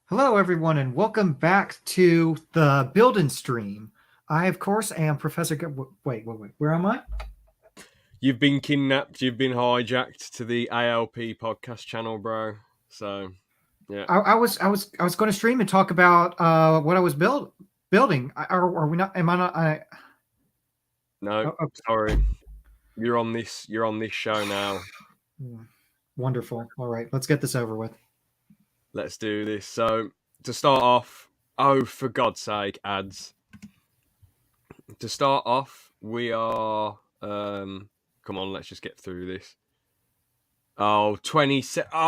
Hello, everyone, and welcome back to the Build and Stream. I, of course, am Professor. Wait, where am I? You've been kidnapped. You've been hijacked to the ALP podcast channel, bro. So, yeah. I was going to stream and talk about what I was building. Are we not? Am I not? No, Oh, sorry. You're on this. You're on this show now. wonderful. All right, let's get this over with. Let's do this. So, to start off, oh, for God's sake, ads. To start off, we are. Come on, let's just get through this. Oh, 27. Oh!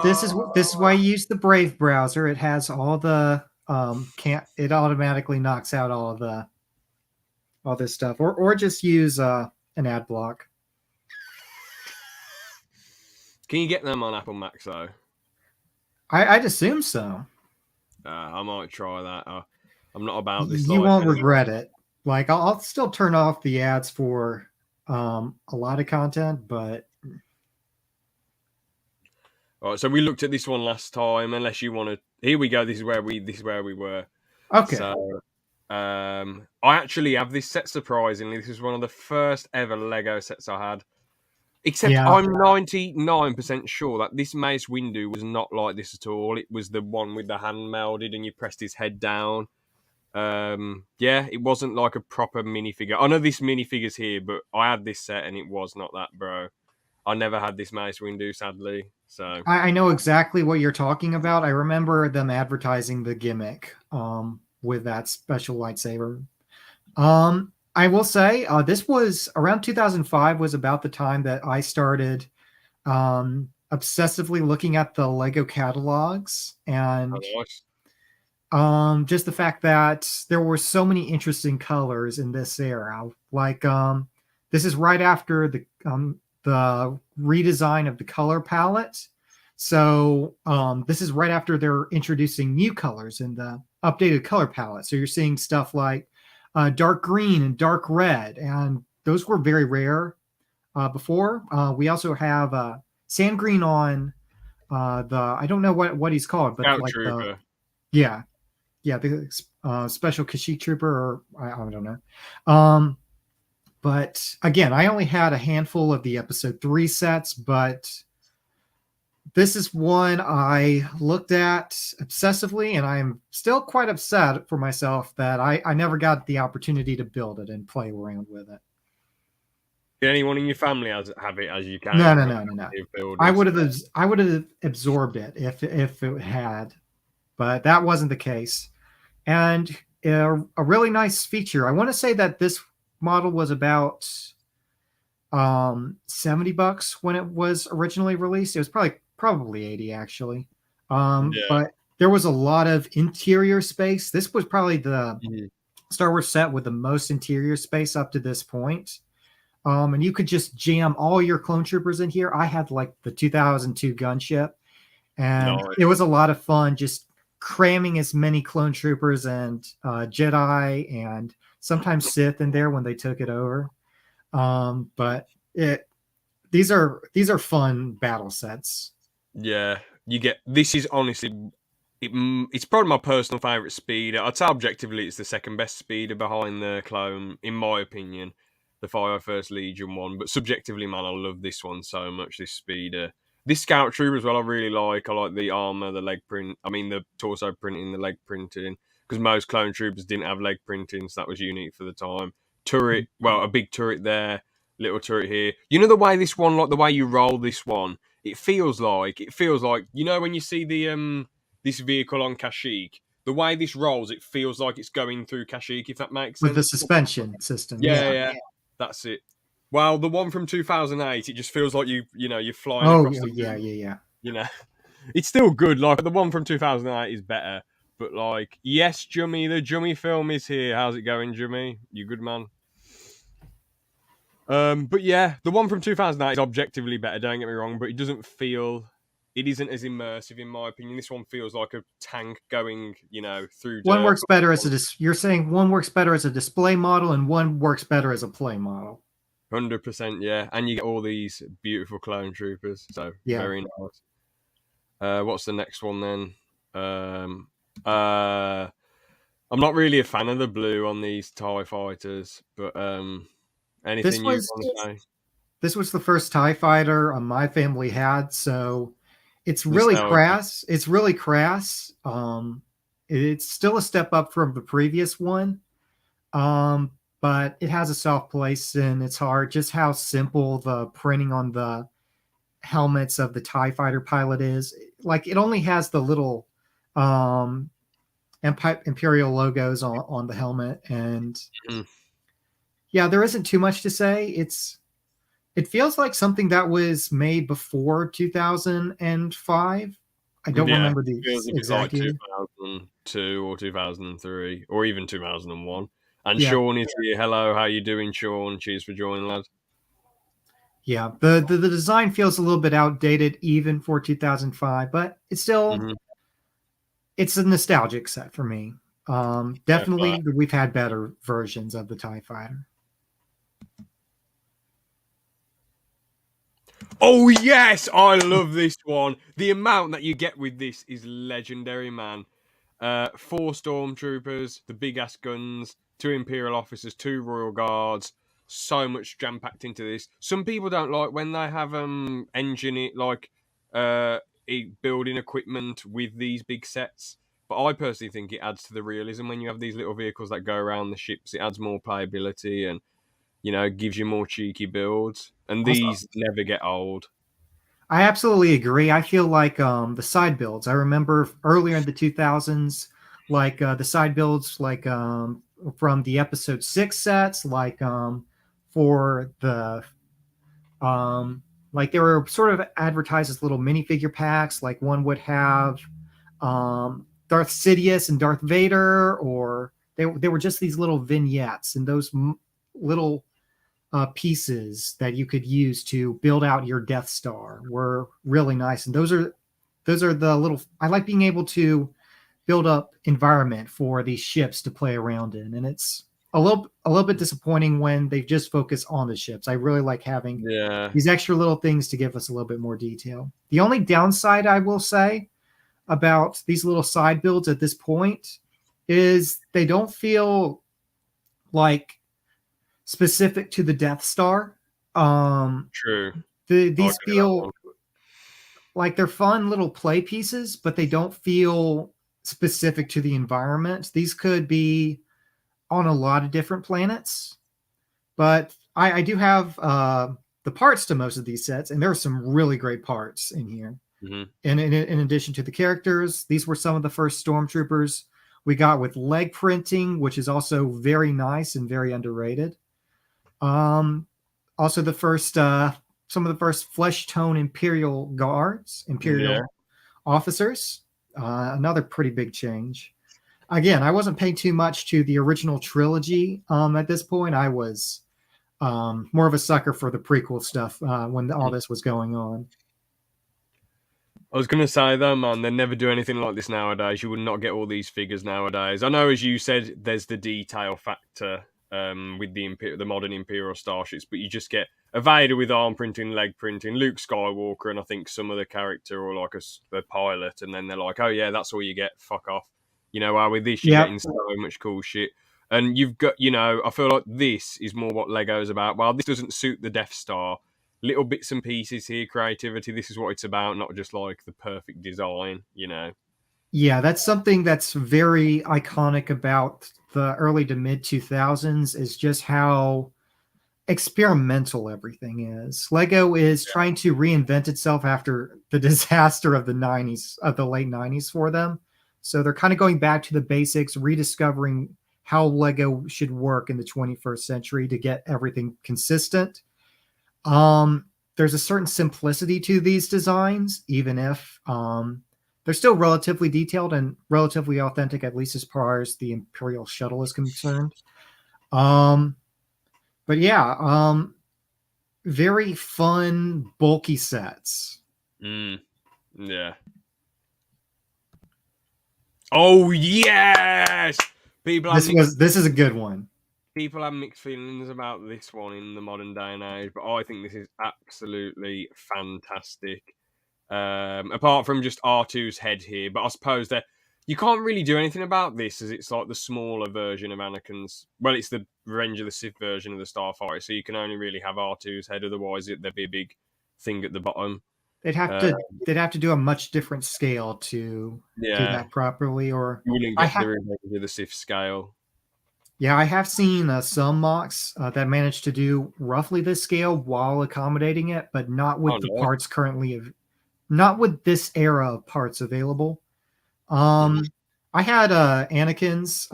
This is why you use the Brave browser. It has all the can't. It automatically knocks out all this stuff, or just use an ad block. Can you get them on Apple Macs though? I'd assume so. I might try that. I'm not about this. You won't anymore. regret it. Like I'll still turn off the ads for a lot of content, but All right, so we looked at this one last time. Unless you want to, here we go. This is where we were. okay. So, I actually have this set. Surprisingly, this is one of the first ever Lego sets I had. Except Yeah. I'm 99% sure that this Mace Windu was not like this at all. It was the one with the hand melded and you pressed his head down. Yeah, it wasn't like a proper minifigure. I know this minifigure's here, but I had this set and it was not that, bro. I never had this Mace Windu, sadly. So I know exactly what you're talking about. I remember them advertising the gimmick with that special lightsaber. I will say this was around 2005 was about the time that I started obsessively looking at the Lego catalogs and just the fact that there were so many interesting colors in this era. Like this is right after the redesign of the color palette. So this is right after they're introducing new colors in the updated color palette. So you're seeing stuff like dark green and dark red, and those were very rare before. We also have sand green on the I don't know what he's called, but Scout like Trooper. the special Kashyyyk Trooper, or I don't know. But again, I only had a handful of the episode 3 sets, but this is one I looked at obsessively, and I'm still quite upset for myself that I never got the opportunity to build it and play around with it. Did anyone in your family have it as you can? No. I would have absorbed it if it had, but that wasn't the case. And a really nice feature. I want to say that this model was about $70 when it was originally released. It was probably 80 actually. But there was a lot of interior space. This was probably the Star Wars set with the most interior space up to this point. And you could just jam all your clone troopers in here. I had like the 2002 gunship, and it was a lot of fun just cramming as many clone troopers and Jedi and sometimes Sith in there when they took it over. But these are fun battle sets. Yeah, this is honestly it's probably my personal favorite speeder. I'd say objectively it's the second best speeder behind the clone, in my opinion, the 501st Legion one. But subjectively, man, I love this one so much. This speeder, this Scout Trooper as well. I really like. I like the armor, the leg print. I mean, the torso printing, the leg printing. Because most clone troopers didn't have leg printing, so that was unique for the time. Turret, well, a big turret there, little turret here. You know the way this one, like the way you roll this one, it feels like you know when you see the this vehicle on Kashyyyk, the way this rolls, it feels like it's going through Kashyyyk, if that makes sense. With the suspension system. Yeah. That's it. Well, the one from 2008, it just feels like you're flying across the yeah. You know, it's still good. Like the one from 2008 is better, but like, yes, Jummy, the Jummy film is here. How's it going, Jummy? You good, man? But yeah, the one from 2008 is objectively better. Don't get me wrong, but it isn't as immersive in my opinion. This one feels like a tank going, through. One works better you're saying one works better as a display model, and one works better as a play model. 100%, yeah. And you get all these beautiful clone troopers, so very nice. What's the next one then? I'm not really a fan of the blue on these TIE fighters, but This anything you was want to say? this was the first TIE fighter my family had, so it's really Nostalgia. crass. It's really crass. It's still a step up from the previous one, um, but it has a soft place in its heart. Just how simple the printing on the helmets of the TIE fighter pilot is. Like it only has the little um, Imperial logos on the helmet, and Mm. yeah, there isn't too much to say. It feels like something that was made before 2005. I don't Yeah, remember it the feels like it's like exact year. 2002 or 2003 or even 2001. And Yeah, Sean is here. Hello, how you doing, Sean? Cheers for joining, lad. yeah. The design feels a little bit outdated even for 2005, but Hmm. it's a nostalgic set for me. Yeah, but Definitely, we've had better versions of the TIE Fighter. oh yes, I love this one. The amount that you get with this is legendary, man. Four stormtroopers, the big ass guns, two imperial officers, two royal guards. So much jam packed into this. Some people don't like when they have engine it like building equipment with these big sets. But I personally think it adds to the realism when you have these little vehicles that go around the ships. It adds more playability and gives you more cheeky builds. And Also, these never get old. I absolutely agree. I feel like the side builds. I remember earlier in the 2000s, like the side builds, like from the episode 6 sets, like for the like they were sort of advertised as little minifigure packs. Like one would have Darth Sidious and Darth Vader, or they were just these little vignettes, and those little pieces that you could use to build out your Death Star were really nice. And those are the little. I like being able to build up environment for these ships to play around in, and it's a little bit disappointing when they just focus on the ships. I really like having Yeah, these extra little things to give us a little bit more detail. The only downside I will say about these little side builds at this point is they don't feel like specific to the Death Star. Um, true. I these agree with that one. feel like they're fun little play pieces, but they don't feel specific to the environment. These could be on a lot of different planets, but I do have the parts to most of these sets, and there are some really great parts in here. Mhm. And in addition to the characters, these were some of the first stormtroopers we got with leg printing, which is also very nice and very underrated. Um, Also, the first some of the first flesh tone Imperial guards, Yeah. Imperial officers. Another pretty big change. Again, I wasn't paying too much to the original trilogy at this point. I was more of a sucker for the prequel stuff when all this was going on. I was gonna say though, man, they never do anything like this nowadays. You would not get all these figures nowadays. I know, as you said, there's the detail factor with the modern Imperial starships, but you just get a Vader with arm printing, leg printing, Luke Skywalker, and I think some other character or like a pilot, and then they're like, oh yeah, that's all you get. Fuck off. While with this, you're Yep. getting so much cool shit. And you've got, I feel like this is more what Lego's about. While this doesn't suit the Death Star, little bits and pieces here, creativity. This is what it's about, not just like the perfect design. Yeah, that's something that's very iconic about the early to mid 2000s is just how experimental everything is. Lego is trying to reinvent itself after the disaster of the 90s, of the late 90s for them. So they're kind of going back to the basics, rediscovering how Lego should work in the 21st century to get everything consistent. There's a certain simplicity to these designs, even if they're still relatively detailed and relatively authentic, at least as far as the Imperial shuttle is concerned. Um, but yeah, very fun, bulky sets. Mm, yeah. Oh yes! People have mixed This is a good one. people have mixed feelings about this one in the modern day and age, but I think this is absolutely fantastic. apart from just R2's head here. But I suppose that you can't really do anything about this, as it's like the smaller version of Anakin's. Well, it's the Revenge of the Sith version of the Starfighter, so you can only really have R2's head. Otherwise, there'd be a big thing at the bottom. They'd have to do a much different scale to do that properly, or you wouldn't get the Revenge of the Sith scale. Yeah, I have seen some mocks that managed to do roughly this scale while accommodating it, but not with the parts currently, not with this era of parts available. I had Anakin's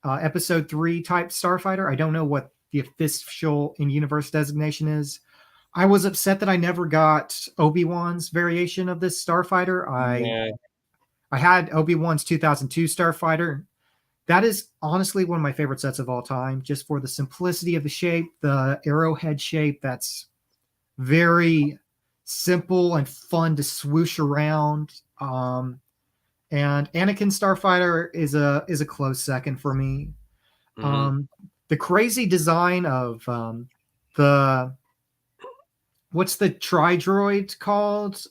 Episode 3 type Starfighter. I don't know what the official in-universe designation is. I was upset that I never got Obi-Wan's variation of this Starfighter. I had Obi-Wan's 2002 Starfighter. That is honestly one of my favorite sets of all time, just for the simplicity of the shape, the arrowhead shape that's very simple and fun to swoosh around. And Anakin Starfighter is a close second for me. The crazy design of the what's the Tri-Droid called?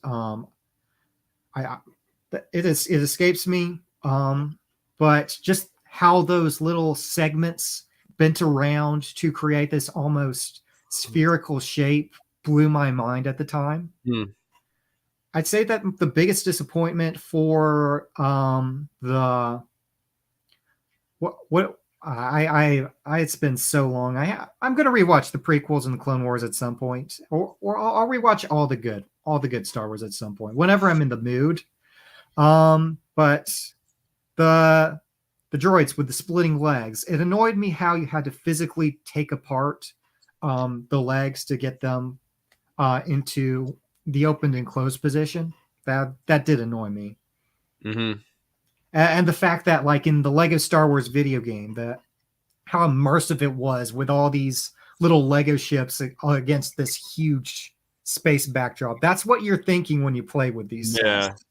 It escapes me. But just how those little segments bent around to create this almost spherical shape blew my mind at the time. I'd say that the biggest disappointment for it's been so long. I'm going to rewatch the prequels and the Clone Wars at some point, or I'll rewatch all the good Star Wars at some point whenever I'm in the mood. But the droids with the splitting legs, it annoyed me how you had to physically take apart the legs to get them into the opened and closed position. That did annoy me. And the fact that, like in the Lego Star Wars video game, that how immersive it was with all these little Lego ships against this huge space backdrop. That's what you're thinking when you play with these sets.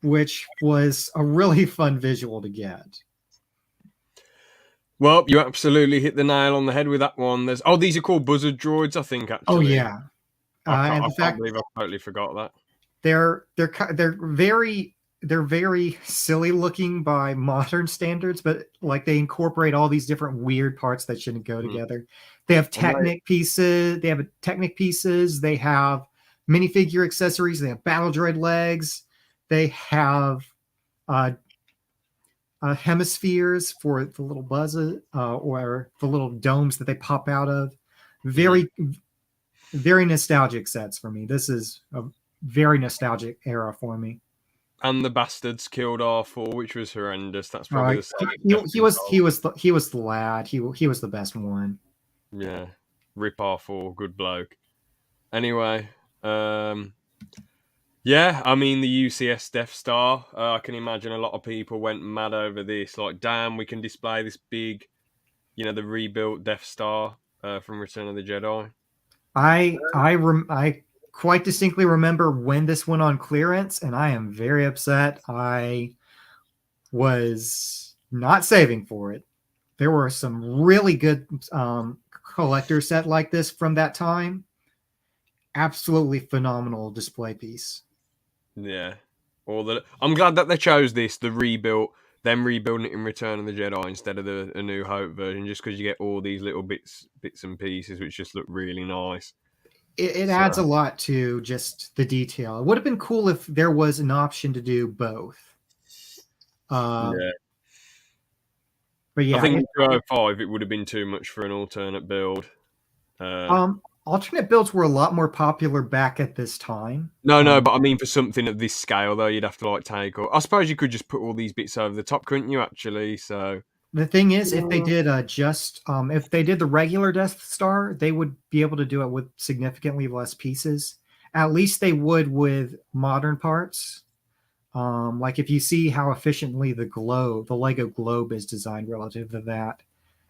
Which was a really fun visual to get. Well, you absolutely hit the nail on the head with that one. These are called Buzzard Droids, I think. Actually, oh yeah, I can't believe I totally forgot that. They're very silly looking by modern standards, but like they incorporate all these different weird parts that shouldn't go together. They have Technic pieces. They have Technic pieces. They have minifigure accessories. They have battle droid legs. They have hemispheres for the little buzzes or the little domes that they pop out of. Very, very nostalgic sets for me. This is a very nostalgic era for me. And the bastards killed R4, which was horrendous. That's probably he was the lad. He was the best one. Yeah, rip R4, good bloke. Anyway, yeah, I mean the UCS Death Star. I can imagine a lot of people went mad over this. Like, damn, we can display this big, the rebuilt Death Star from Return of the Jedi. I quite distinctly remember when this went on clearance, and I am very upset. I was not saving for it. There were some really good collector set like this from that time. Absolutely phenomenal display piece. Yeah. I'm glad that they chose them rebuilding it in Return of the Jedi instead of the A New Hope version, just because you get all these little bits and pieces which just look really nice. It adds a lot to just the detail. It would have been cool if there was an option to do both. Yeah. But yeah, I think in 205 it would have been too much for an alternate build. Alternate builds were a lot more popular back at this time. No, but I mean for something of this scale, though, you'd have to take. Or I suppose you could just put all these bits over the top, couldn't you? Actually, so the thing is, if they did if they did the regular Death Star, they would be able to do it with significantly less pieces. At least they would with modern parts. Like if you see how efficiently the Lego globe is designed relative to that,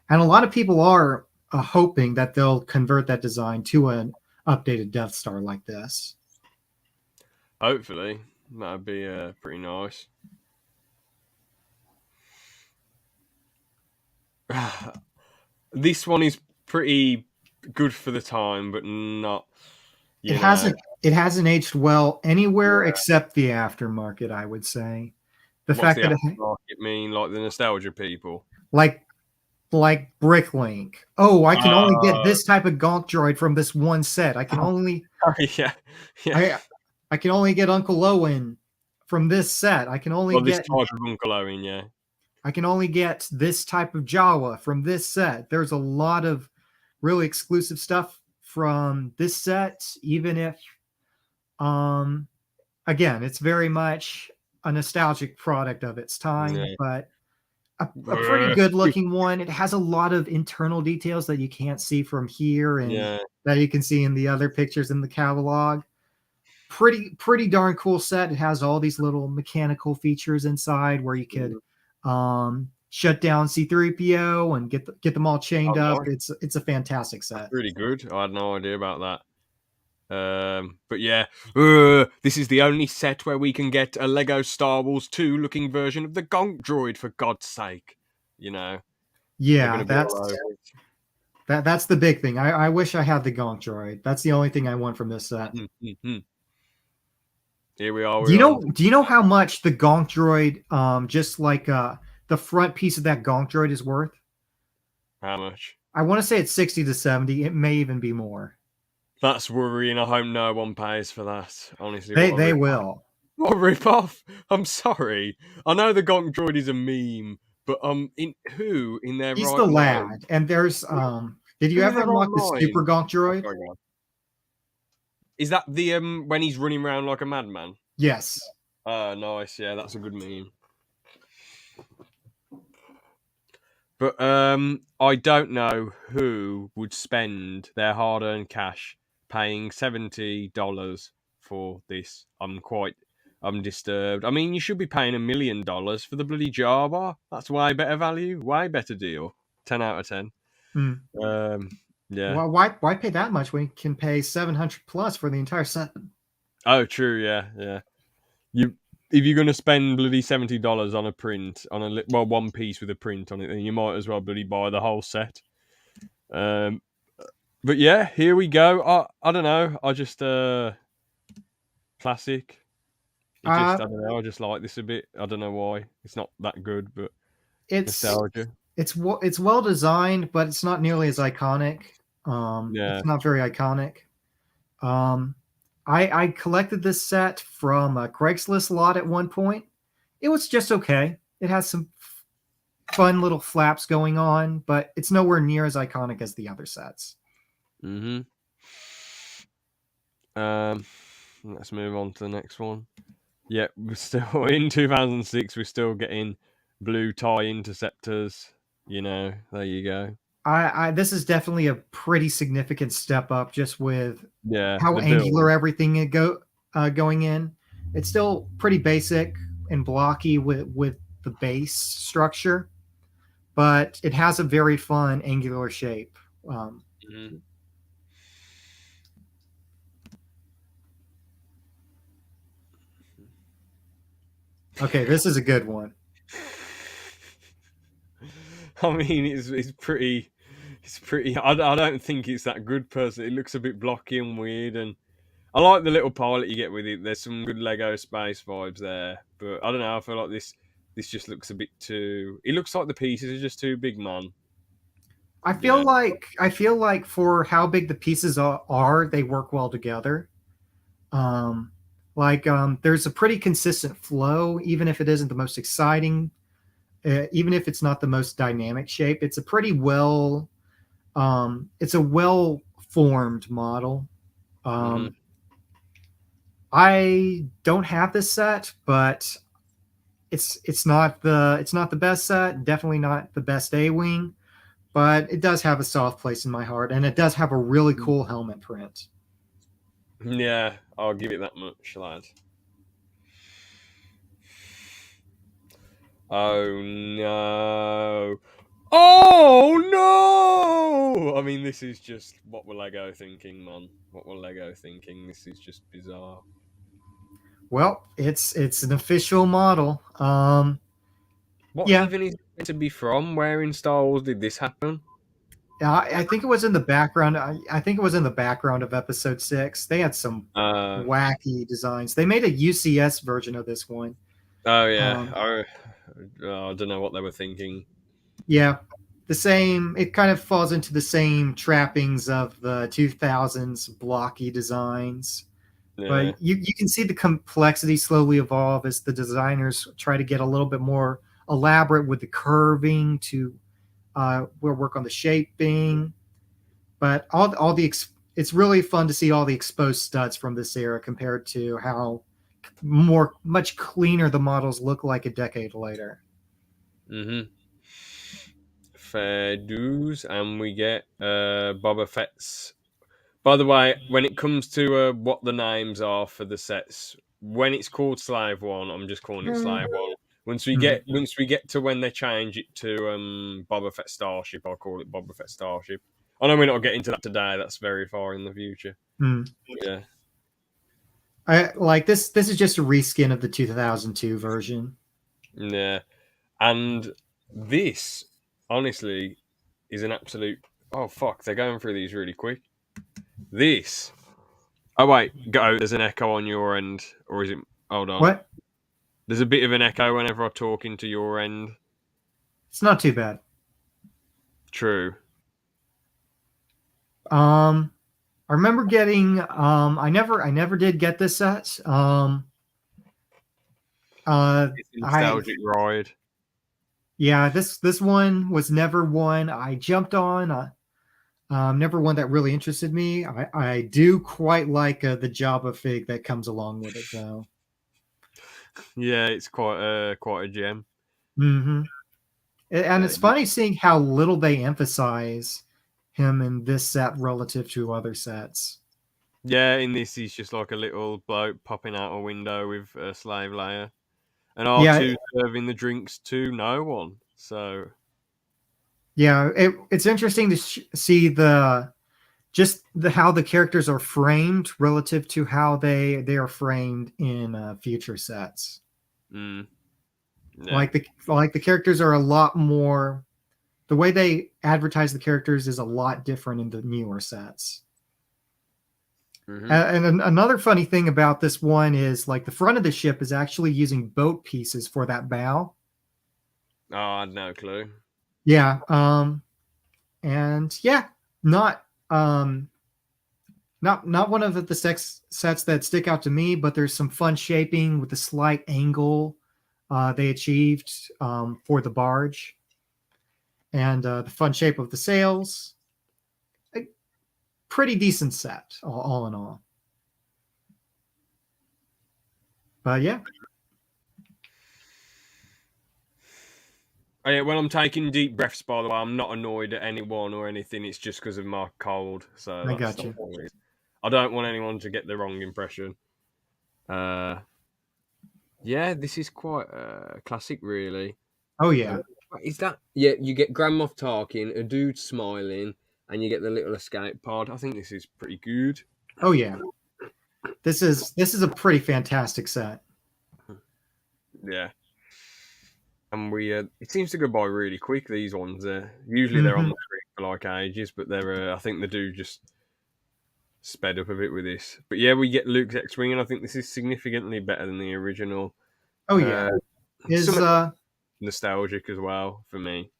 and a lot of people are hoping that they'll convert that design to an updated Death Star like this. Hopefully, that'd be pretty nice. This one is pretty good for the time, but not. It It hasn't aged well anywhere Yeah. except the aftermarket, I would say. The What's fact the that aftermarket mean? Like the nostalgia people? like Bricklink. Oh, I can only get Uh, this type of Gonk droid from this one set. yeah, yeah. I I can only get Uncle Owen from this set. Well, this type of Uncle Owen, yeah. I can only get this type of Jawa from this set. There's a lot of really exclusive stuff from this set, even if again, it's very much a nostalgic product of its time, Yeah. but a pretty good looking one. It has a lot of internal details that you can't see from here and Yeah. that you can see in the other pictures in the catalog. Pretty darn cool set. It has all these little mechanical features inside where you could shut down C3PO and get them all chained Oh, up. nice. It's a fantastic That's set. really good. I had no idea about that. But yeah, this is the only set where we can get a Lego Star Wars 2 looking version of the Gonk droid, for God's sake. You know, they're Yeah, going to be all over it. that's the big thing. I wish I had the Gonk droid. That's the only thing I want from this set. Here we are. Do you know how much the Gonk droid, just like the front piece of that Gonk droid is worth? How much? I want to say it's 60 to 70. It may even be more. That's worrying. I hope no one pays for that. Honestly, They will. What a rip-off! I'm sorry. I know the Gonk droid is a meme, but in their He's right the mind? lad, and there's Did you Who in ever their right unlock the mind? Super Gonk droid? Sorry, go on. Is that the when he's running around like a madman? Yes. Nice. Yeah, that's a good meme. But I don't know who would spend their hard-earned cash paying $70 for this. I'm disturbed. I mean, you should be paying $1 million for the bloody Java. That's way better value, way better deal. 10 out of 10. Yeah. Well, why pay that much when you can pay 700 plus for the entire set? Oh, true. Yeah. If you're gonna spend bloody $70 on a print on one piece with a print on it, then you might as well bloody buy the whole set. But yeah, here we go. I don't know. I just classic. I don't know. I just like this a bit. I don't know why. It's not that good, but nostalgia. It's well designed, but it's not nearly as iconic. It's not very iconic. I collected this set from a Craigslist lot at one point. It was just okay. It has some fun little flaps going on, but it's nowhere near as iconic as the other sets. Let's move on to the next one. Yeah, we're still in 2006. We're still getting blue tie interceptors. You know, there you go. This is definitely a pretty significant step up, just with how angular build. Everything going in. It's still pretty basic and blocky with the base structure, but it has a very fun angular shape. Okay, this is a good one. I mean, it's pretty. It's pretty. I don't think it's that good, personally. It looks a bit blocky and weird, and I like the little pilot you get with it. There's some good Lego space vibes there, but I don't know. I feel like this just looks a bit too. It looks like the pieces are just too big, man. I feel like for how big the pieces are, they work well together. There's a pretty consistent flow, even if it isn't the most exciting, even if it's not the most dynamic shape. It's a pretty well formed model. I don't have this set, but it's not the best set. Definitely not the best A-wing, but it does have a soft place in my heart, and it does have a really cool helmet print. Yeah, I'll give it that much, lad. Oh no! Oh no! I mean, this is just what were Lego thinking, man? What were Lego thinking? This is just bizarre. Well, it's an official model. What even is it to be from? Where in Star Wars did this happen? I think it was in the background. I think it was in the background of episode 6. They had some Uh, wacky designs. They made a UCS version of this one. oh yeah, Um, I don't know what they were thinking. yeah, the same. It kind of falls into the same trappings of the 2000s blocky designs. Yeah. But you can see the complexity slowly evolve as the designers try to get a little bit more elaborate with the curving to work on the shaping. But all the it's really fun to see all the exposed studs from this era compared to how much cleaner the models look like a decade later. Mm-hmm. Fair dues, and we get Boba Fett's. By the way, when it comes to what the names are for the sets, when it's called Slave One, I'm just calling it Slave One. Mhm. Once we get to when they change it to Boba Fett Starship, I'll call it Boba Fett Starship. I know we're not getting to that today. That's very far in the future. Mm. Yeah, I like this. This is just a reskin of the 2002 version. yeah, and this honestly is an absolute. Oh fuck! They're going through these really quick. This. Oh wait, go. There's an echo on your end, or is it? Hold on. What? There's a bit of an echo whenever I talk into your end. It's not too bad. True. I remember getting. I never did get this set. It's a I nostalgic ride. Yeah, this one was never one I jumped on. Never one that really interested me. I do quite like the Jabba fig that comes along with it, though. Yeah, it's quite a gem. Mm-hmm. And it's funny seeing how little they emphasize him in this set relative to other sets. Yeah, in this he's just like a little bloke popping out a window with a slave layer, and Yeah, R2 serving the drinks to no one. So yeah. It's interesting to see how the characters are framed relative to how they are framed in future sets. yeah. Like the characters are a lot more. The way they advertise the characters is a lot different in the newer sets. Mm-hmm. And another funny thing about this one is like the front of the ship is actually using boat pieces for that bow. Oh, I had no clue. Yeah. And yeah, not not one of the sets that stick out to me, but there's some fun shaping with the slight angle they achieved for the barge and the fun shape of the sails. A pretty decent set, all in all. But yeah. Oh, yeah, when I'm taking deep breaths, by the way, I'm not annoyed at anyone or anything. It's just because of my cold. So I that's got you. always. I don't want anyone to get the wrong impression. Yeah, this is quite classic, really. Oh yeah. Is that? Yeah, you get Grand Moff Tarkin, a dude smiling, and you get the little escape pod. I think this is pretty good. Oh yeah. This is a pretty fantastic set. Yeah. And it seems to go by really quick. These ones, usually they're on the screen for like ages, but they're, I think they do just sped up a bit with this. But yeah, we get Luke's X-wing, and I think this is significantly better than the original. Oh yeah. Is Somewhat nostalgic as well for me.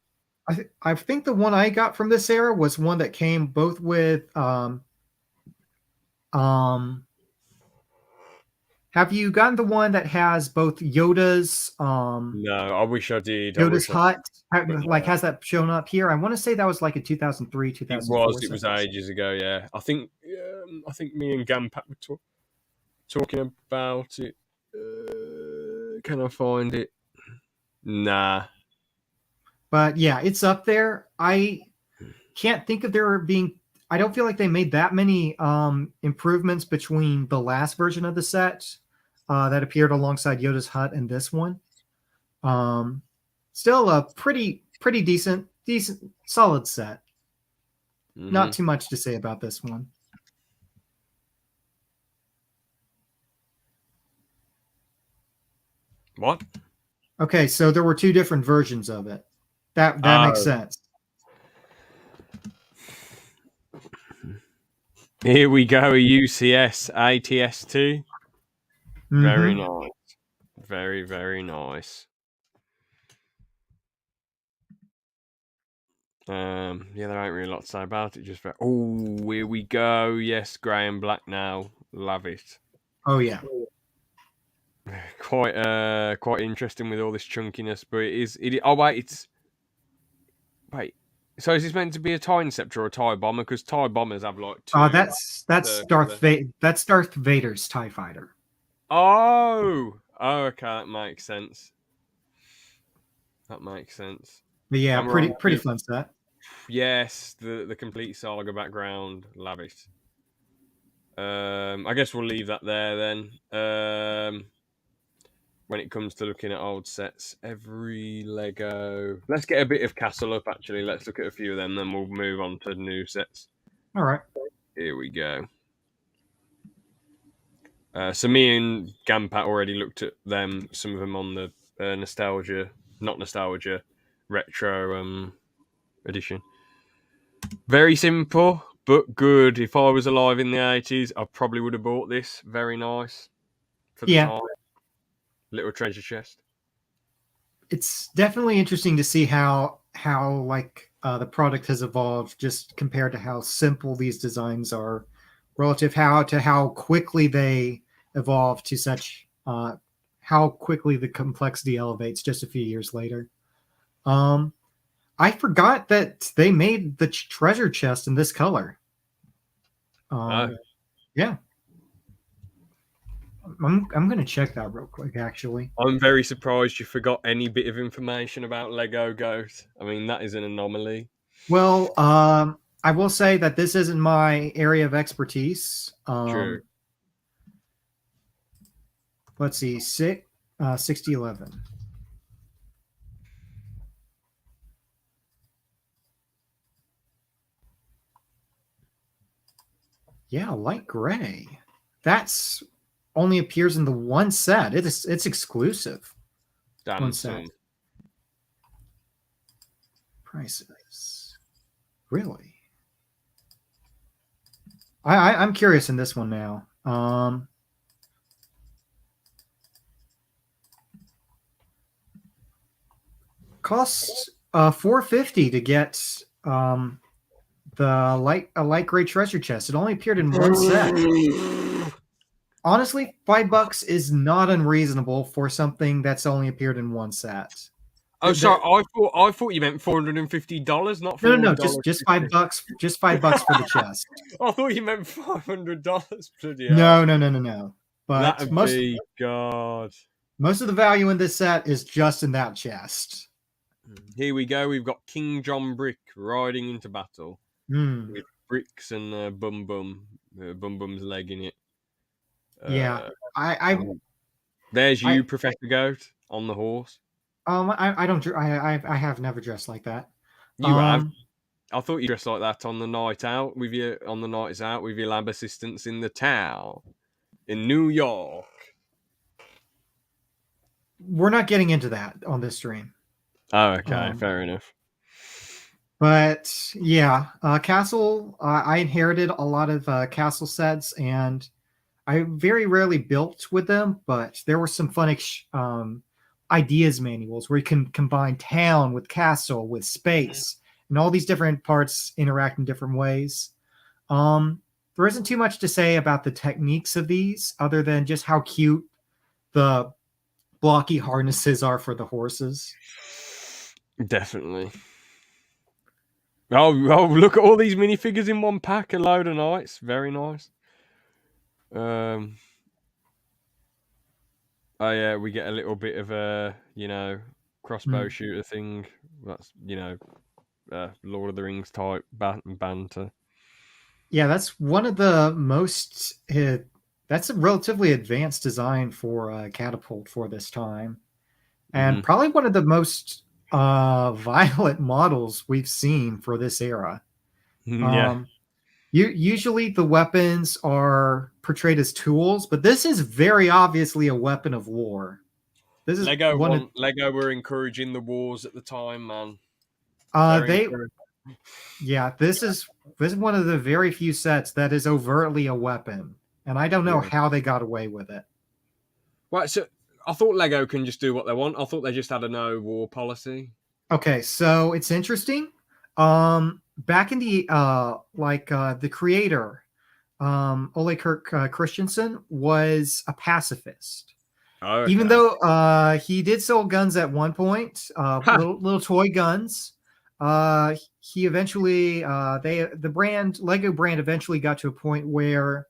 I think the one I got from this era was one that came both with have you gotten the one that has both Yoda's No, I wish I did. Yoda's hut no. has that shown up here? I want to say that was like a 2003, 2004. It was ages ago. Yeah, I think me and Gampat were talking about it. Can I find it? Nah. But yeah, it's up there. I can't think of there being. I don't feel like they made that many improvements between the last version of the set that appeared alongside Yoda's hut and this one. Still a pretty decent, solid set. Mm-hmm. Not too much to say about this one. What? Okay, so there were two different versions of it. That makes sense. Here we go, a UCS ATST. Very nice. Very, very nice. Yeah, there ain't really a lot to say about it. Just oh, here we go. Yes, grey and black now. Love it. Oh yeah. Quite interesting with all this chunkiness, but it is. Oh wait, So is this meant to be a TIE Interceptor or a TIE Bomber? Because TIE Bombers have like two. That's that's Darth Vader's TIE Fighter. Oh, okay, that makes sense. But yeah, pretty fun set. Yes, the complete saga background, love it. I guess we'll leave that there then. When it comes to looking at old sets, every Lego. Let's get a bit of Castle up. Actually, let's look at a few of them. Then we'll move on to new sets. All right. Here we go. So me and Gampat already looked at them. Some of them on the not nostalgia, retro edition. Very simple, but good. If I was alive in the 80s, I probably would have bought this. Very nice. For the time. Little treasure chest. It's definitely interesting to see how like the product has evolved just compared to how simple these designs are relative to how quickly they evolve to such how quickly the complexity elevates just a few years later. I forgot that they made the treasure chest in this color. Yeah. I'm going to check that real quick, actually. I'm very surprised you forgot any bit of information about Lego Ghost. I mean, that is an anomaly. Well, I will say that this isn't my area of expertise. True. Let's see, 6011. Yeah, light gray. That's only appears in the one set. It's exclusive. Damn one set. Prices. Really? I'm curious in this one now. Costs $450 to get the light gray treasure chest. It only appeared in one set. Honestly, $5 is not unreasonable for something that's only appeared in one set. Oh, sorry. I thought you meant $450, not $400. No, just $5. Just $5 for the chest. I thought you meant $500. No. But God. Most of the value in this set is just in that chest. Here we go. We've got King John Brick riding into battle with bricks and Bum Bum's leg in it. Yeah, There's you, Professor Goat, on the horse. I don't. I have never dressed like that. You have. I thought you dressed like that on the night out with your lab assistants in the town in New York. We're not getting into that on this stream. Oh, okay, fair enough. But yeah, Castle. I inherited a lot of Castle sets, and I very rarely built with them. But there were some fun ideas manuals where you can combine town with castle with space, and all these different parts interact in different ways. There isn't too much to say about the techniques of these, other than just how cute the blocky harnesses are for the horses. Definitely. Oh, look at all these minifigures in one pack. A load of nights. Very nice. Oh yeah, we get a little bit of a, crossbow shooter thing. That's, Lord of the Rings type banter. Yeah, that's one of the most... that's a relatively advanced design for a catapult for this time. And probably one of the most violent models we've seen for this era. Yeah. Usually the weapons are portrayed as tools, but this is very obviously a weapon of war. This is Lego were encouraging the wars at the time, man. Yeah, this is one of the very few sets that is overtly a weapon, and I don't know Yeah. how they got away with it. Right, so I thought Lego can just do what they want. I thought they just had a no war policy. Okay, so it's interesting. Back in the the creator, Ole Kirk Christensen was a pacifist. Oh, Even okay. though he did sell guns at one point, Ha! little toy guns. He eventually the brand Lego brand eventually got to a point where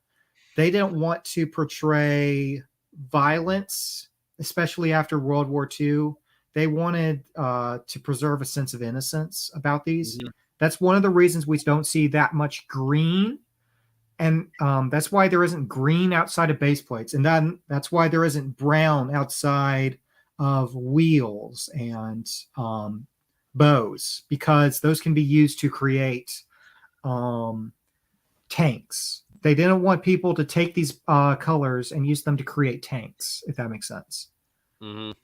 they didn't want to portray violence, especially after World War II. They wanted to preserve a sense of innocence about these. Mhm. That's one of the reasons we don't see that much green, and that's why there isn't green outside of base plates, and then that's why there isn't brown outside of wheels and bows, because those can be used to create um, tanks. They didn't want people to take these colors and use them to create tanks, if that makes sense. Mhm.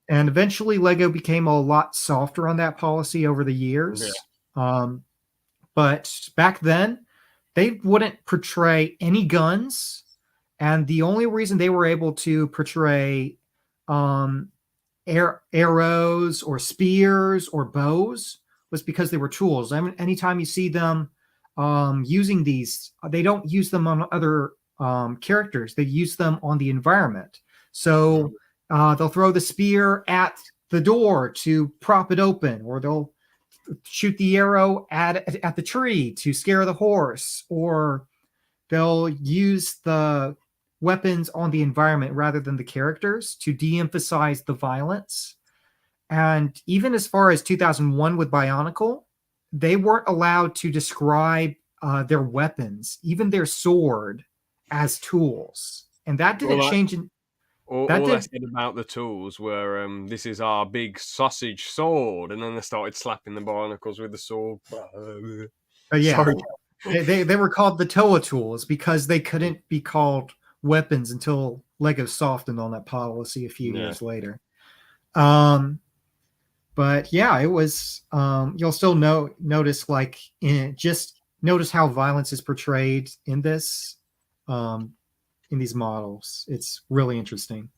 And eventually, Lego became a lot softer on that policy over the Yeah. years. But back then, they wouldn't portray any guns, and the only reason they were able to portray um, arrows or spears or bows was because they were tools. I mean, anytime you see them using these, they don't use them on other characters. They use them on the environment. So they'll throw the spear at the door to prop it open, or they'll shoot the arrow at the tree to scare the horse, or they'll use the weapons on the environment rather than the characters to de-emphasize the violence. And even as far as 2001 with Bionicle, they weren't allowed to describe their weapons, even their sword, as tools. And that didn't All, change. That all I did, said about the tools were, this is our big sausage sword, and then they started slapping the barnacles with the sword. yeah, Sorry. they were called the Toa tools because they couldn't be called weapons until Lego softened on that policy a few Yeah. years later. Um, but yeah, it was. You'll still notice just notice how violence is portrayed in this, in these models. It's really interesting.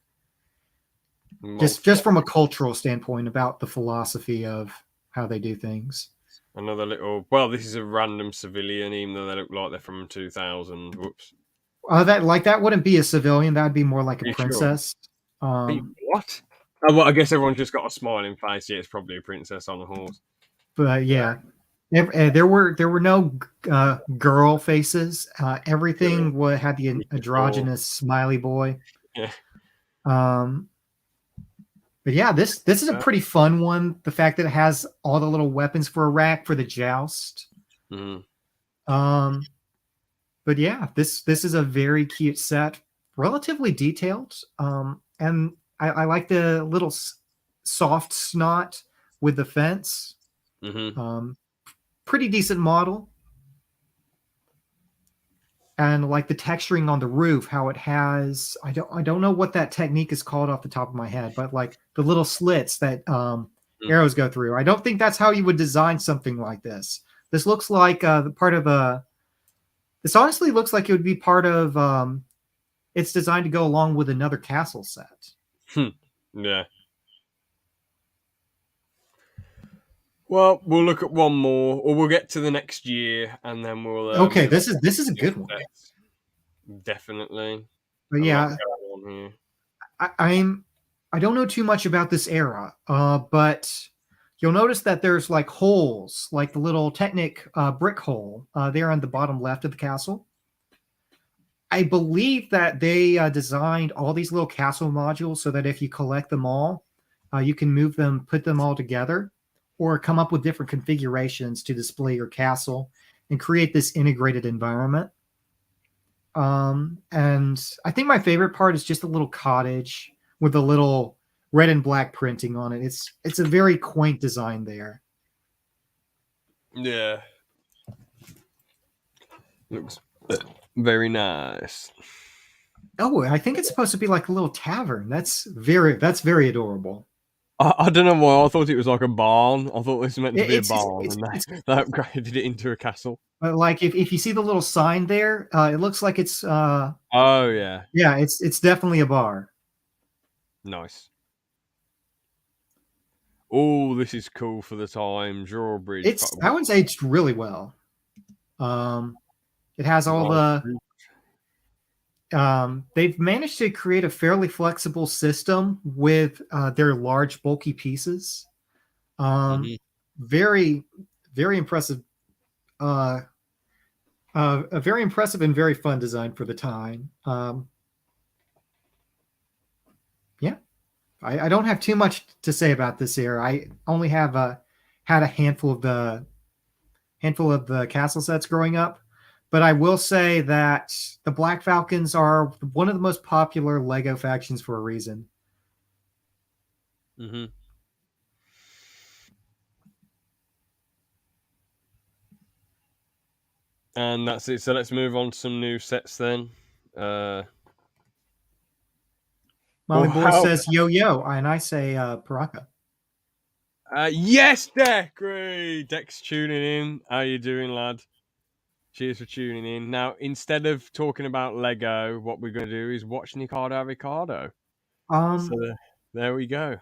Just from a cultural standpoint about the philosophy of how they do things. Another little. Well, this is a random civilian, even though they look like they're from 2000. Whoops. That wouldn't be a civilian. That would be more like a Are you sure? princess. What? Oh, well, I guess everyone's just got a smiling face. Yeah, it's probably a princess on a horse. But yeah, there were no girl faces. Everything had the androgynous smiley boy. Yeah. But yeah, this is a pretty fun one. The fact that it has all the little weapons for a rack for the joust. Mm. But yeah, this is a very cute set, relatively detailed. And I like the little soft snot with the fence. Mm-hmm. Pretty decent model. And like the texturing on the roof, how it has I don't know what that technique is called off the top of my head, but like the little slits that arrows go through. I don't think that's how you would design something like this. This looks like part of a. This honestly looks like it would be part of. It's designed to go along with another castle set. Yeah. Well, we'll look at one more, or we'll get to the next year, and then we'll. Okay, this is a good one. Definitely. But yeah, I don't know too much about this era, but you'll notice that there's like holes, like the little Technic brick hole there on the bottom left of the castle. I believe that they designed all these little castle modules so that if you collect them all, you can move them, put them all together, or come up with different configurations to display your castle and create this integrated environment. And I think my favorite part is just a little cottage with a little red and black printing on it. It's a very quaint design there. Yeah. Looks very nice. Oh, I think it's supposed to be like a little tavern. That's very adorable. I don't know why. I thought it was like a barn. I thought this was meant to be a It's barn, and they upgraded it into a castle. but like if you see the little sign there, it looks like it's Oh yeah, yeah, it's definitely a bar. nice. Oh, this is cool for the time. Drawbridge. It's that one's aged really well. It has all the they've managed to create a fairly flexible system with their large, bulky pieces. Very, very impressive. A very impressive and very fun design for the time. Yeah, I don't have too much to say about this here. I only have had a handful of the castle sets growing up. But I will say that the Black Falcons are one of the most popular Lego factions for a reason. Mm-hmm. And that's it. So let's move on to some new sets then. Molly Boy says yo, and I say Paraka. Yes, Deck! Great! Deck's tuning in. How you doing, lad? Cheers for tuning in. Now, instead of talking about Lego, what we're going to do is watch Ricardo Ricardo. So there we go.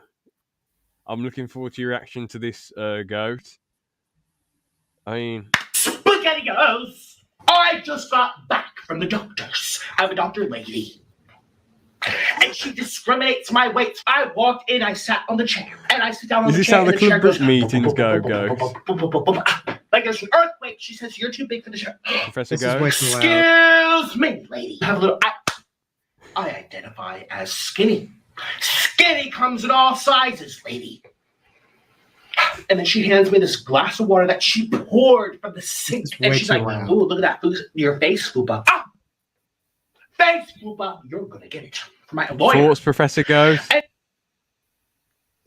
I'm looking forward to your reaction to this goat. I mean... SpaghettiOs! I just got back from the doctor's. I have a doctor lady. And she discriminates my weight. I walked in, I sat on the chair, and I sit down on the chair. Is this how the club book meetings go? Like there's an earthquake. She says, "You're too big for the chair." Professor Go. Excuse me, lady. Have a little. I identify as skinny. Skinny comes in all sizes, lady. And then she hands me this glass of water that she poured from the sink. And she's like, "Ooh, look at that. Your face, Fupa. Ah! Thanks, Fupa. You're going to get it from my lawyer." Thoughts, Professor Go?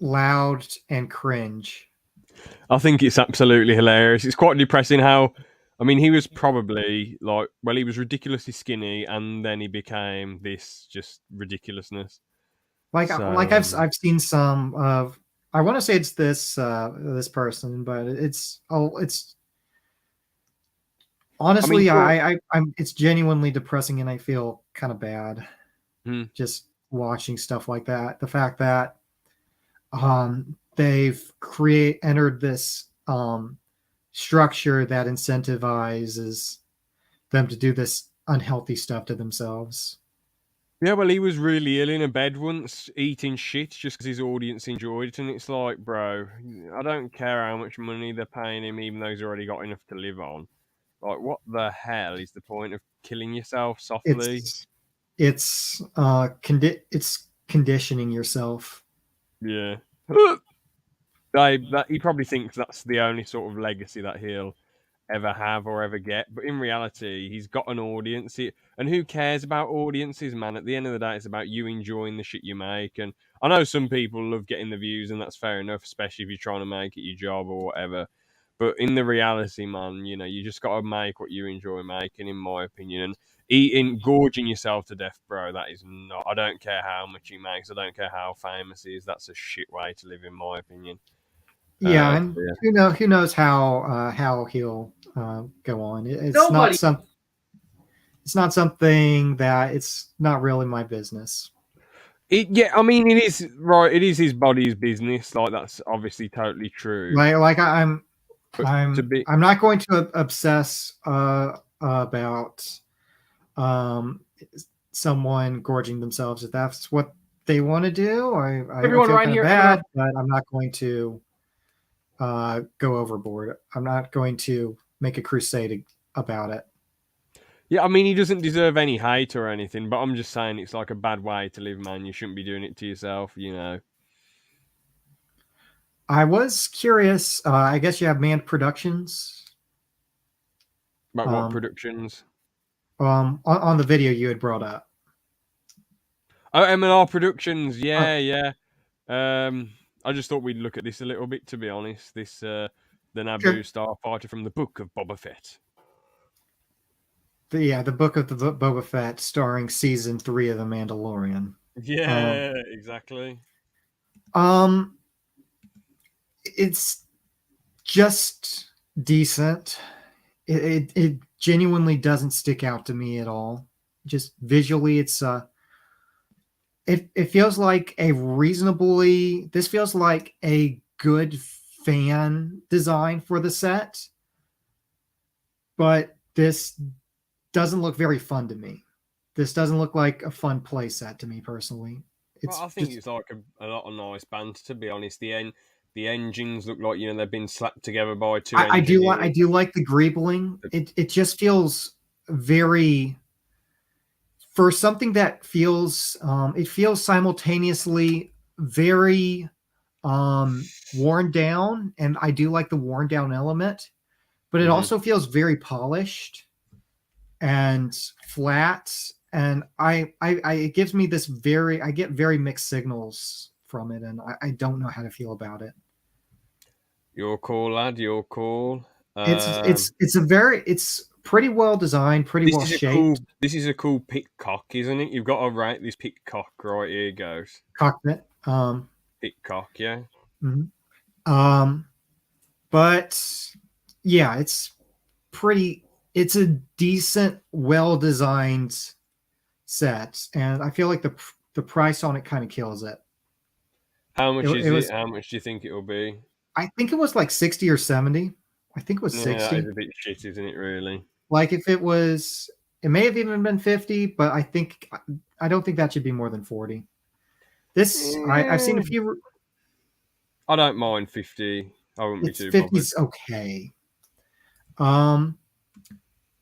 Loud and cringe. I think it's absolutely hilarious. It's quite depressing how... I mean, he was probably like... Well, he was ridiculously skinny, and then he became this just ridiculousness. Like I've seen some of... I want to say it's this person, but it's honestly, I'm it's genuinely depressing, and I feel kind of bad just watching stuff like that. The fact that they've entered this structure that incentivizes them to do this unhealthy stuff to themselves. Yeah, well, he was really ill in a bed once, eating shit just because his audience enjoyed it. And it's like, bro, I don't care how much money they're paying him, even though he's already got enough to live on. Like, what the hell is the point of killing yourself softly? It's conditioning yourself. Yeah. He probably thinks that's the only sort of legacy that he'll ever have or ever get, but in reality he's got an audience, and who cares about audiences, man? At the end of the day, it's about you enjoying the shit you make. And I know some people love getting the views, and that's fair enough, especially if you're trying to make it your job or whatever. But in the reality, man, you know, you just got to make what you enjoy making, in my opinion. And gorging yourself to death, bro, that is not... I don't care how much he makes, I don't care how famous he is, that's a shit way to live, in my opinion. Yeah, and who knows how he'll go on. It's not something that... it's not really my business. Yeah, I mean, it is right. It is his body's business. Like, that's obviously totally true. I'm not going to obsess about someone gorging themselves. If that's what they want to do, I feel kind of bad, but I'm not going to go overboard. I'm not going to make a crusade about it. Yeah, I mean, he doesn't deserve any hate or anything, but I'm just saying it's like a bad way to live, man. You shouldn't be doing it to yourself, you know. I was curious. I guess you have Manned Productions. About what productions? On the video you had brought up. Oh, M&R Productions. Yeah. I just thought we'd look at this a little bit, to be honest. This the Naboo starfighter from the Book of Boba Fett. The Book of the Boba Fett, starring season 3 of The Mandalorian. Yeah, exactly. it's just decent. It genuinely doesn't stick out to me at all. Just visually, it feels like this feels like a good fan design for the set, but this doesn't look very fun to me. This doesn't look like a fun play set to me personally. I think it's like a lot of nice banter, to be honest. The engines look like they've been slapped together by two. I do like the greebling. It just feels very, for something that feels it feels simultaneously very worn down, and I do like the worn down element, but it also feels very polished and flat, and it gives me this I get very mixed signals from it, and I don't know how to feel about it. Your call, lad. Your call. It's pretty well designed, pretty well shaped. This is a cool pitcock, isn't it? You've got to rate this pitcock. Right, here goes. Cockpit. Pitcock, yeah. Mm-hmm. But yeah, it's a decent, well-designed set, and I feel like the price on it kind of kills it. How much is it? How much do you think it'll be? I think it was like 60 or 70. I think it was 60. That is a bit shit, isn't it, really? Like if it may have even been 50, but I don't think that should be more than 40. I've seen a few. I don't mind 50. I wouldn't be too 50's okay.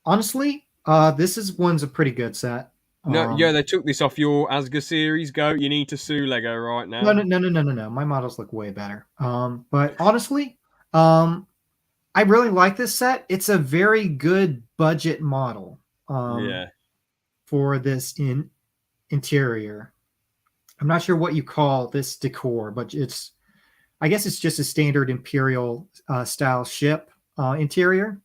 Honestly, one's a pretty good set. Yeah, they took this off your Asga series. Go, you need to sue Lego right now. No. My models look way better. But honestly, I really like this set. It's a very good budget model. For this interior. I'm not sure what you call this decor, but I guess it's just a standard Imperial style ship interior.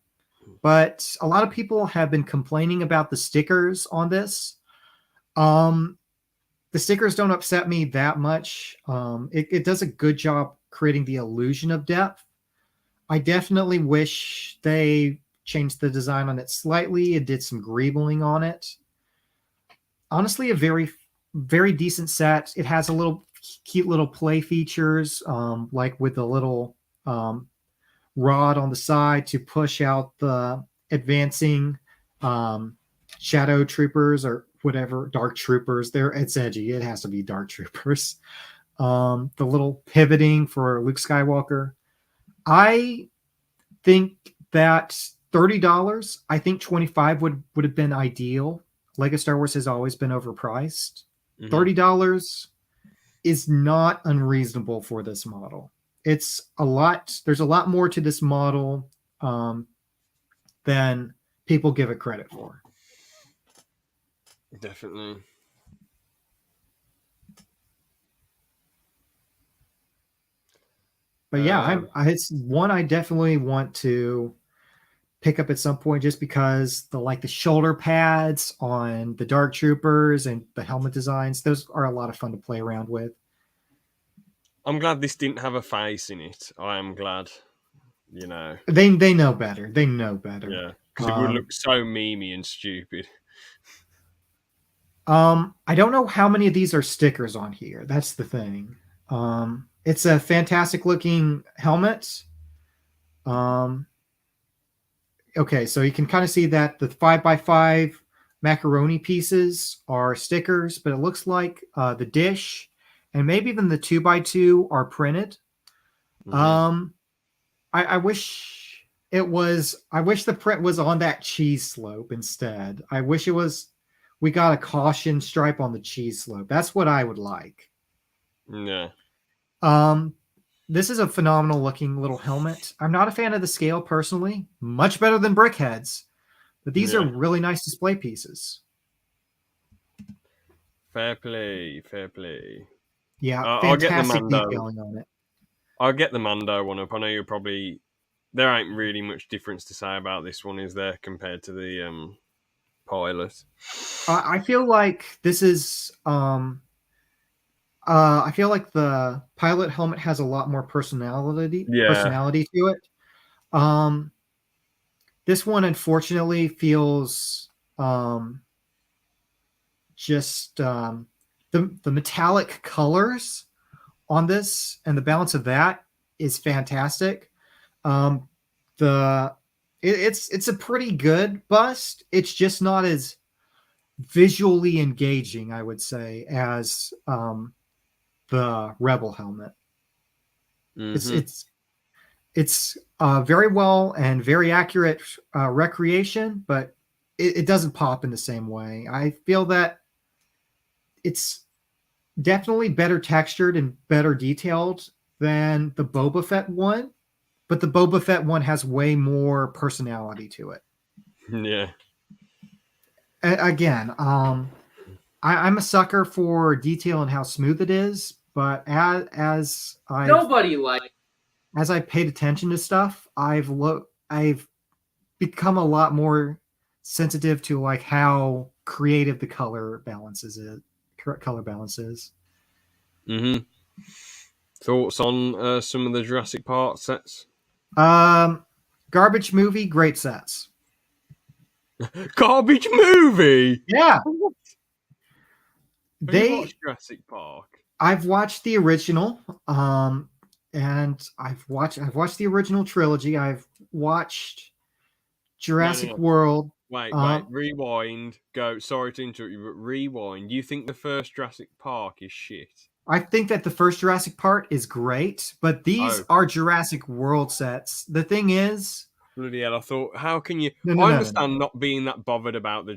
But a lot of people have been complaining about the stickers on this. The stickers don't upset me that much. It does a good job creating the illusion of depth. I definitely wish they changed the design on it slightly and did some greebling on it. Honestly, a very, very decent set. It has a cute little play features, like with a little rod on the side to push out the advancing shadow troopers or whatever, dark troopers. It's edgy. It has to be dark troopers. The little pivoting for Luke Skywalker. I think that $30. I think $25 would have been ideal. Lego Star Wars has always been overpriced. $30 is not unreasonable for this model. There's a lot more to this model than people give it credit for. Definitely. But yeah, it's one I definitely want to pick up at some point, just because the shoulder pads on the Dark Troopers and the helmet designs, those are a lot of fun to play around with. I'm glad this didn't have a face in it. I am glad. They know better. They know better. Yeah, because it would look so memey and stupid. I don't know how many of these are stickers on here. That's the thing. It's a fantastic looking helmet. Okay, so you can kind of see that the 5x5 macaroni pieces are stickers, but it looks like the dish and maybe even the 2x2 are printed. I wish the print was on that cheese slope instead. I wish we got a caution stripe on the cheese slope. That's what I would like. Yeah. This is a phenomenal looking little helmet. I'm not a fan of the scale personally. Much better than Brickheads. But these are really nice display pieces. Fair play. Fair play. Yeah, fantastic detailing on it. I'll get the Mando one up. I know there ain't really much difference to say about this one, is there, compared to the pilot? I feel like this is I feel like the pilot helmet has a lot more personality to it. This one unfortunately feels just the metallic colors on this and the balance of that is fantastic. It's a pretty good bust. It's just not as visually engaging, I would say, as the Rebel helmet. Mm-hmm. It's very well and very accurate recreation, but it doesn't pop in the same way. I feel that it's definitely better textured and better detailed than the Boba Fett one, but the Boba Fett one has way more personality to it. Yeah. Again, I'm a sucker for detail and how smooth it is, but as I paid attention to stuff, I've become a lot more sensitive to like how creative the color balance is. Mm-hmm. Thoughts on some of the Jurassic Park sets? Garbage movie, great sets. Garbage movie. Yeah. Have you watched Jurassic Park? I've watched the original, and I've watched the original trilogy. I've watched Jurassic World. Wait, rewind. Go. Sorry to interrupt you, but rewind. You think the first Jurassic Park is shit? I think that the first Jurassic Park is great, but these are Jurassic World sets. The thing is, bloody hell! I thought, how can you? I understand not being that bothered about the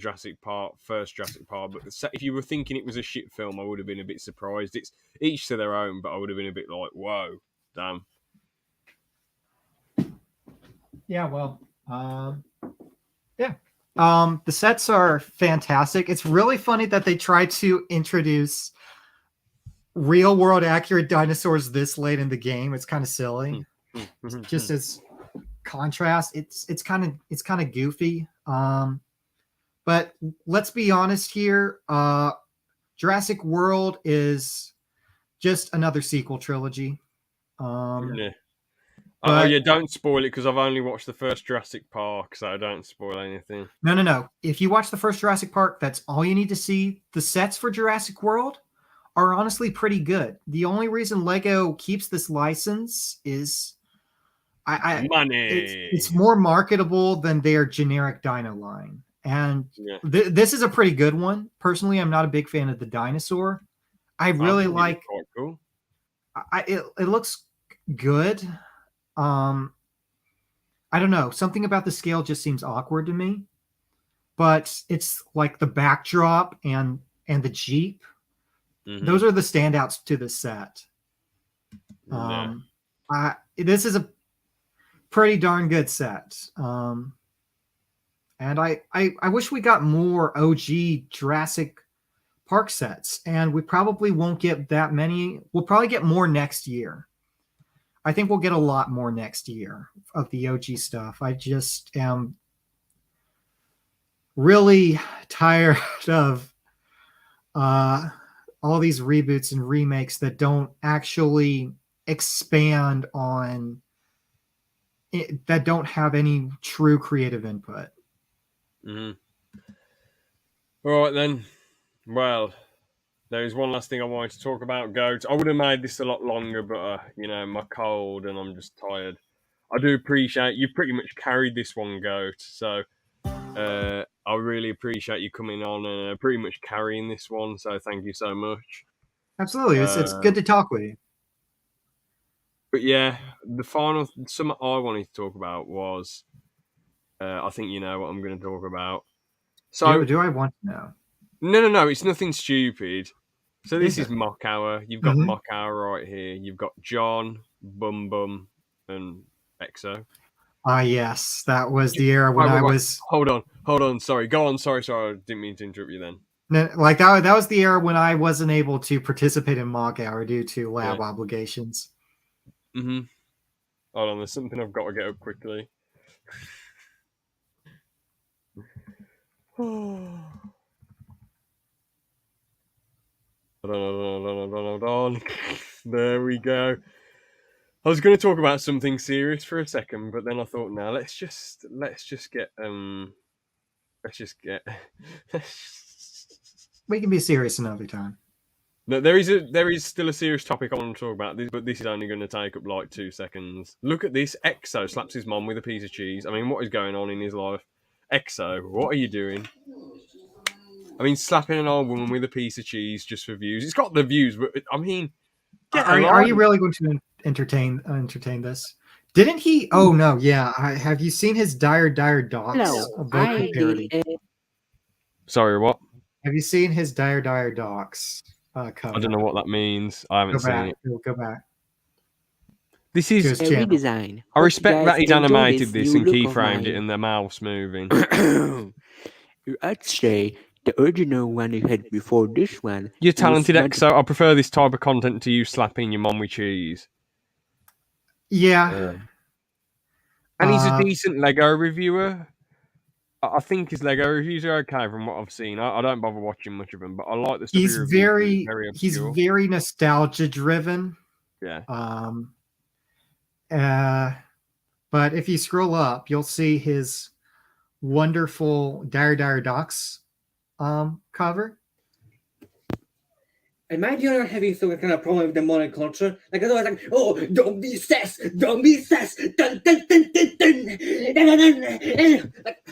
first Jurassic Park, but if you were thinking it was a shit film, I would have been a bit surprised. It's each to their own, but I would have been a bit like, whoa, damn. Yeah, well, yeah. The sets are fantastic. It's really funny that they tried to introduce real world accurate dinosaurs this late in the game. It's kind of silly. Just as contrast, it's kind of goofy. But let's be honest here. Jurassic World is just another sequel trilogy. Yeah. But, don't spoil it because I've only watched the first Jurassic Park, so don't spoil anything. No. If you watch the first Jurassic Park, that's all you need to see. The sets for Jurassic World are honestly pretty good. The only reason Lego keeps this license is money. It's more marketable than their generic dino line. And this is a pretty good one. Personally, I'm not a big fan of the dinosaur. I really like quite cool. It looks good. I don't know. Something about the scale just seems awkward to me. But it's like the backdrop and the Jeep. Mm-hmm. Those are the standouts to the set. This is a pretty darn good set. And I wish we got more OG Jurassic Park sets, and we probably won't get that many. We'll probably get more next year. I think we'll get a lot more next year of the OG stuff. I just am really tired of all these reboots and remakes that don't actually expand on it, that don't have any true creative input. Mm-hmm. All right then. Well, there's one last thing I wanted to talk about, Goat. I would have made this a lot longer, but my cold and I'm just tired. I do appreciate you pretty much carried this one, Goat. So I really appreciate you coming on and pretty much carrying this one. So thank you so much. Absolutely, it's good to talk with you. But yeah, the final something I wanted to talk about was, I think you know what I'm going to talk about. So do I want to know? No, it's nothing stupid. So this is Mock Hour. You've got Mock Hour right here. You've got John, Bum Bum, and Exo. Yes, that was the era when I was. Hold on. Sorry, go on. Sorry. I didn't mean to interrupt you then. No, like that was the era when I wasn't able to participate in Mock Hour due to lab obligations. Mm-hmm. Hold on, there's something I've got to get up quickly. Hold on. There we go. I was going to talk about something serious for a second, but then I thought, no, let's just get We can be serious another time. No, there is still a serious topic I want to talk about, but this is only going to take up like 2 seconds. Look at this. Exo slaps his mom with a piece of cheese. I mean, what is going on in his life? Exo, what are you doing? I mean, slapping an old woman with a piece of cheese just for views. It's got the views, but I mean, are you really going to entertain this? Didn't he? Oh no, yeah. Have you seen his Dire Docs? No, I parody? Sorry, what? Have you seen his Dire Docs cover? I don't know what that means. I haven't seen it. Go back. This is a redesign. I respect that he's animated this and keyframed it and the mouse moving. I'd say the original one you had before this one. You're talented, Exo. I prefer this type of content to you slapping your mom with cheese. Yeah. And he's a decent Lego reviewer. I think his Lego reviews are okay from what I've seen. I don't bother watching much of them, but I like the stuff he's very nostalgia driven. Yeah. But if you scroll up, you'll see his wonderful Dire Docs cover. Am I the only one having some kind of problem with the modern culture? Like, I was like, oh, don't be sus, dun, dun, dun, dun, dun, dun, dun, dun, dun. Like,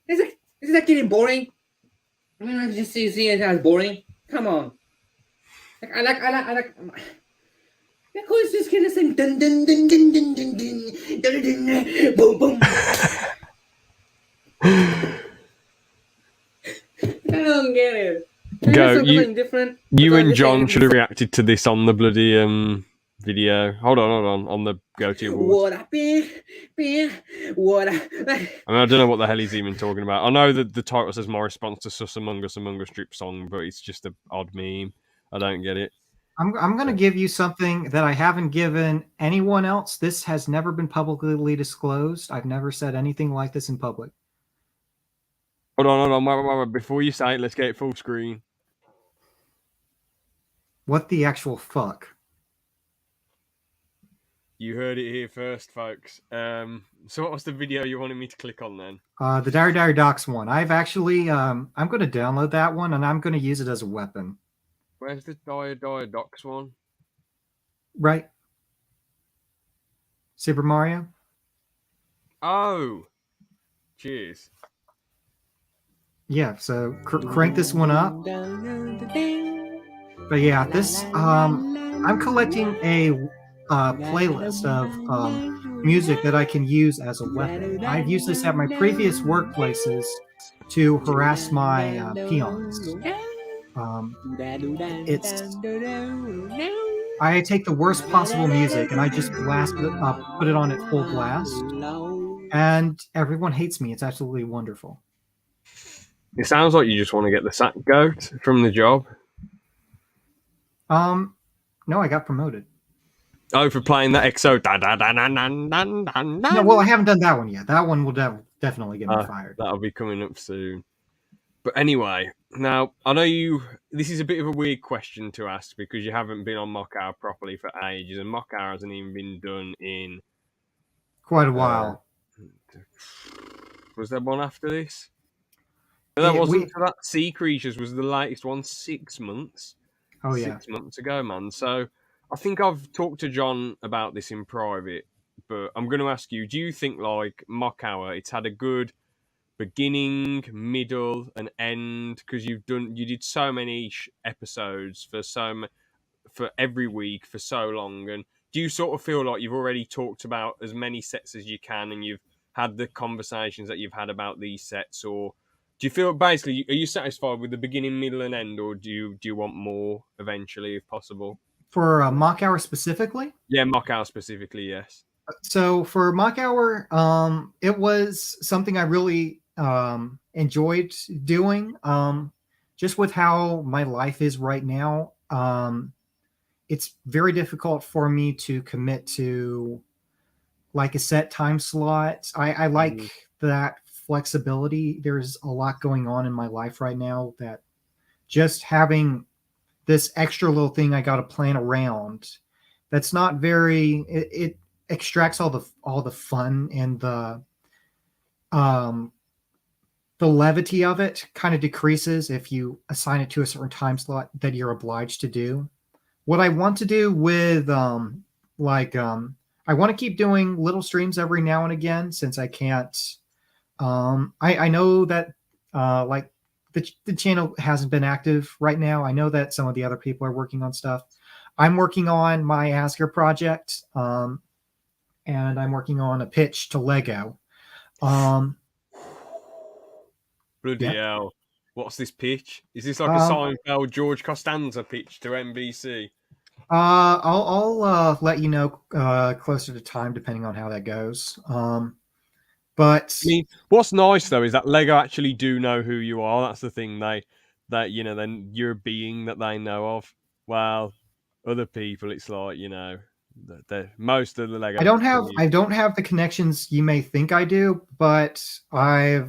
is that getting boring? I mean, I just see it as boring. Come on. Like, I like. Of course, just gonna sing dun dun dun dun dun dun dun dun dun boom boom. I don't get it. Go, you and John should have reacted to this on the bloody video. Hold on, on the GoTo Awards. What? I mean, I don't know what the hell he's even talking about. I know that the title says my response to Sus Among Us Strip song, but it's just an odd meme. I don't get it. I'm going to give you something that I haven't given anyone else. This has never been publicly disclosed. I've never said anything like this in public. Hold on. Wait. Before you say it, let's get it full screen. What the actual fuck? You heard it here first, folks. So what was the video you wanted me to click on then? The Dire Docs one. I've actually, I'm going to download that one and I'm going to use it as a weapon. Where's the Dire Docs one? Right. Super Mario. Oh. Cheers. Yeah, so crank this one up. But yeah, this, I'm collecting a playlist of music that I can use as a weapon. I've used this at my previous workplaces to harass my peons. I take the worst possible music and I just blast it up, put it on at full blast, and everyone hates me. It's absolutely wonderful. It sounds like you just want to get the sack goat from the job. No, I got promoted. Oh, for playing that EXO. No, well, I haven't done that one yet. That one will definitely get me fired. That'll be coming up soon. But anyway, now, I know this is a bit of a weird question to ask because you haven't been on Mock Hour properly for ages, and Mock Hour hasn't even been done in quite a while. Was there one after this? No, that wasn't for that. Sea Creatures was the latest one, 6 months. Oh, yeah. 6 months ago, man. So I think I've talked to John about this in private, but I'm going to ask you, do you think, like, Mock Hour, it's had a good beginning, middle, and end? Because you did so many episodes for every week for so long, and do you sort of feel like you've already talked about as many sets as you can, and you've had the conversations that you've had about these sets, or do you feel basically, are you satisfied with the beginning, middle, and end, or do you want more eventually, if possible? For Mock Hour specifically? Yeah, Mock Hour specifically, yes. So for Mock Hour, it was something I really enjoyed doing. Just with how my life is right now, it's very difficult for me to commit to like a set time slot. I like that flexibility. There's a lot going on in my life right now that just having this extra little thing I got to plan around. That's not very. It extracts all the fun and the levity of it kind of decreases if you assign it to a certain time slot that you're obliged to do. What I want to do with I want to keep doing little streams every now and again since I can't. I know that like the channel hasn't been active right now. I know that some of the other people are working on stuff. I'm working on my Asker project, and I'm working on a pitch to Lego. Bloody Yeah. hell. What's this pitch? Is this like a Seinfeld George Costanza pitch to NBC? I'll let you know closer to time, depending on how that goes. But I mean, what's nice though is that Lego actually do know who you are. That's the thing. Then you're a being that they know of. Well, other people, it's like most of the Lego. I don't have the connections you may think I do, but I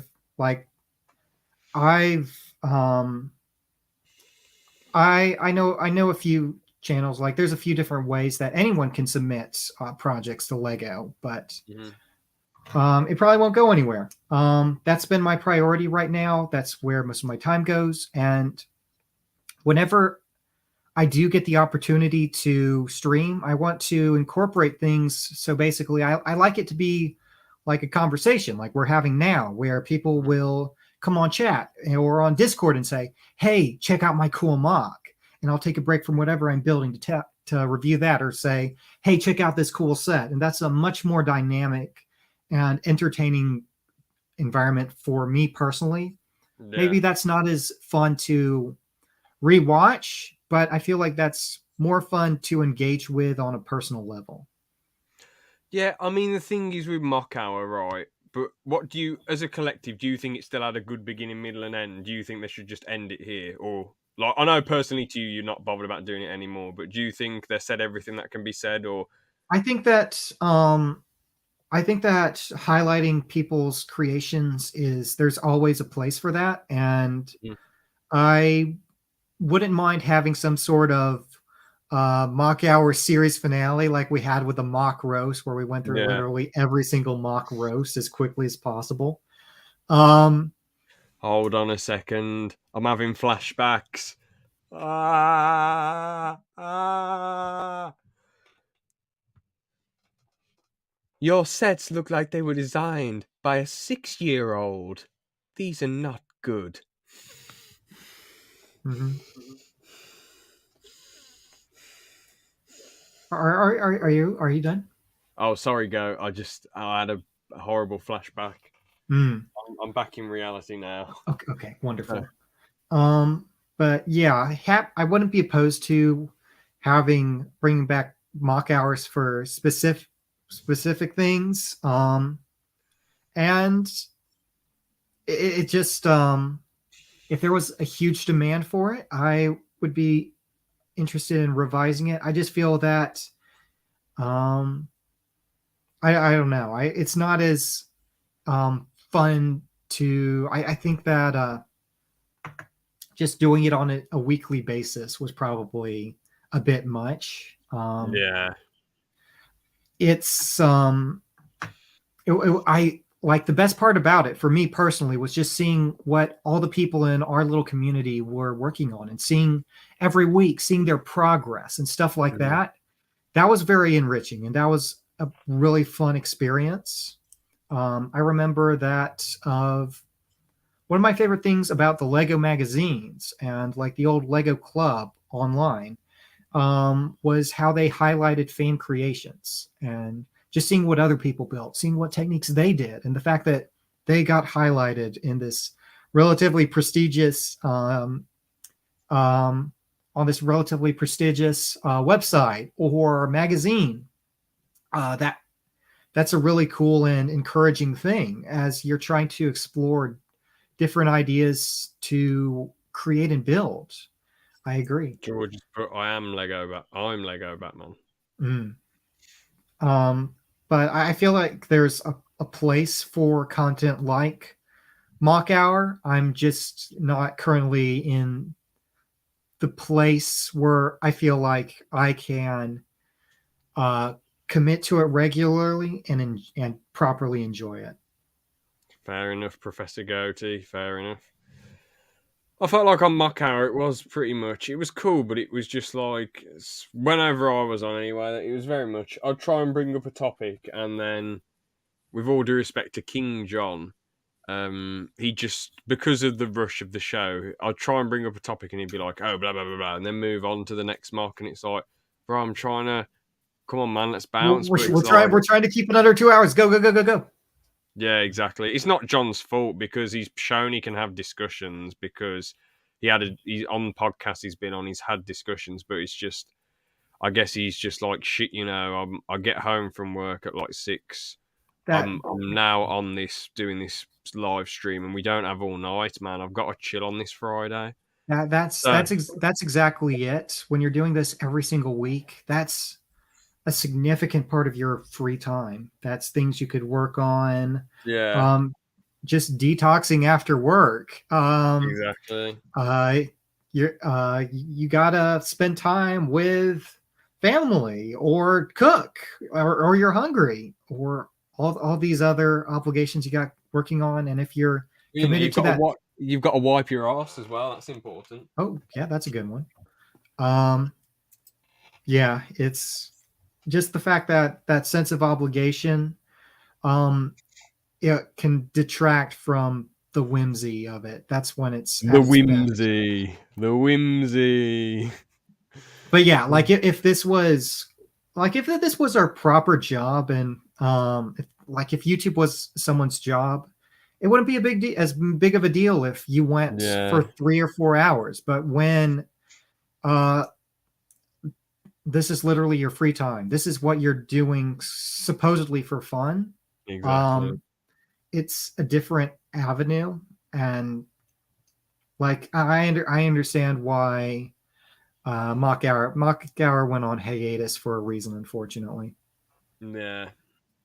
know a few channels. Like there's a few different ways that anyone can submit projects to Lego, but it probably won't go anywhere. That's been my priority right now. That's where most of my time goes. And whenever I do get the opportunity to stream, I want to incorporate things. So basically, I like it to be like a conversation like we're having now, where people will come on chat or on Discord and say, hey, check out my cool mock. And I'll take a break from whatever I'm building to review that, or say, hey, check out this cool set. And that's a much more dynamic and entertaining environment for me personally. Yeah. Maybe that's not as fun to rewatch, but I feel like that's more fun to engage with on a personal level. Yeah, I mean, the thing is with Mock Hour, right? But what do you, as a collective, do you think it still had a good beginning, middle, and end? Do you think they should just end it here? Or, like, I know personally to you, you're not bothered about doing it anymore, but do you think they said everything that can be said? Or I think that highlighting people's creations there's always a place for that. And I wouldn't mind having some sort of mock hour series finale like we had with the mock roast, where we went through literally every single mock roast as quickly as possible. Hold on a second. I'm having flashbacks. Your sets look like they were designed by a 6-year-old. These are not good. Mm-hmm. Are you done? Oh, sorry, Go. I had a horrible flashback. I'm back in reality now. Okay, wonderful. But yeah, I wouldn't be opposed to bringing back mock hours for specific things. And it just if there was a huge demand for it, I would be interested in revising it. I just feel that I don't know. It's not as fun to. I think that just doing it on a weekly basis was probably a bit much. It's I like the best part about it for me personally was just seeing what all the people in our little community were working on, and seeing every week, seeing their progress and stuff like that. That was very enriching, and that was a really fun experience. I remember that one of my favorite things about the Lego magazines and like the old Lego Club online was how they highlighted fan creations, and just seeing what other people built, seeing what techniques they did, and the fact that they got highlighted in this relatively prestigious on this relatively prestigious website or magazine. That's a really cool and encouraging thing as you're trying to explore different ideas to create and build. I agree. George, I'm Lego Batman. But I feel like there's a place for content like Mock Hour. I'm just not currently in the place where I feel like I can commit to it regularly and properly enjoy it. Fair enough, Professor Goatee. Fair enough. I felt like on Mock Hour it was pretty much. It was cool, but it was just like whenever I was on anyway, it was very much. I'd try and bring up a topic, and then, with all due respect to King John, he just, because of the rush of the show, I'd try and bring up a topic, and he'd be like, "Oh, blah blah blah blah," and then move on to the next mock, and it's like, bro, I'm trying to. Come on, man, let's bounce. We're trying to keep it under 2 hours. Go, go, go, go, go. Yeah, exactly. It's not John's fault because he's shown he can have discussions because he's on podcasts he's been on, he's had discussions, but it's just, I guess he's just like, shit, I get home from work at like 6. I'm now on doing this live stream, and we don't have all night, man. I've got to chill on this Friday. That's exactly it. When you're doing this every single week, that's a significant part of your free time. That's things you could work on. Yeah. Just detoxing after work. Exactly. You gotta spend time with family or cook or you're hungry or all these other obligations you got working on. And if you're committed to that, you've got to wipe your ass as well. That's important. Oh yeah, that's a good one. Yeah, it's just the fact that sense of obligation, it can detract from the whimsy of it. That's when it's the whimsy. But yeah, like if this was our proper job, and if YouTube was someone's job, it wouldn't be as big of a deal if you went for 3 or 4 hours. But when this is literally your free time, this is what you're doing supposedly for fun. Exactly. It's a different avenue, and like I understand why Mock Hour went on hiatus for a reason, unfortunately. Yeah.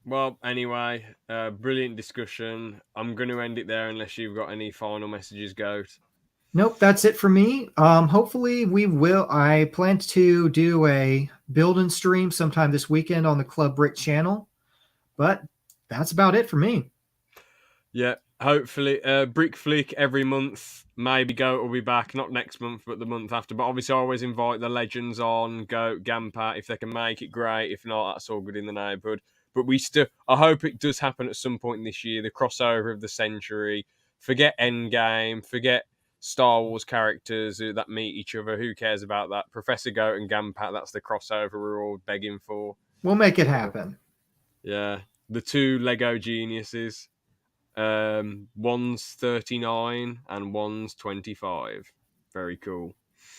Well, anyway, brilliant discussion. I'm going to end it there unless you've got any final messages, Goat. Nope, that's it for me. Hopefully I plan to do a build and stream sometime this weekend on the Club Brick channel, but that's about it for me. Yeah, hopefully. Brick Flick every month. Maybe Goat will be back, not next month, but the month after. But obviously I always invite the legends on, Goat, Gampat. If they can make it, great. If not, that's all good in the neighbourhood. But I hope it does happen at some point this year, the crossover of the century. Forget Endgame, forget Star Wars characters that meet each other. Who cares about that? Professor Goat and Gampat, that's the crossover we're all begging for. We'll make it happen. Yeah. The two Lego geniuses. One's 39 and one's 25. Very cool.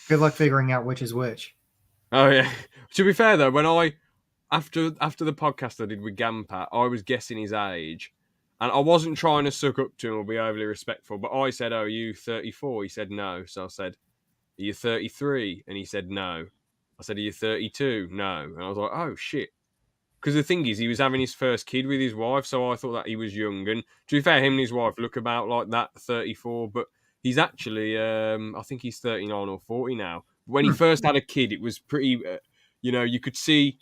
Good luck figuring out which is which. Oh, yeah. To be fair, though, when after the podcast I did with Gampat, I was guessing his age. And I wasn't trying to suck up to him or be overly respectful, but I said, "Oh, are you 34?" He said, "No." So I said, "Are you 33?" And he said, "No." I said, "Are you 32?" "No." And I was like, "Oh, shit." Because the thing is, he was having his first kid with his wife, so I thought that he was young. And to be fair, him and his wife look about like that, 34, but he's actually, I think he's 39 or 40 now. When he first had a kid, it was pretty, you could see,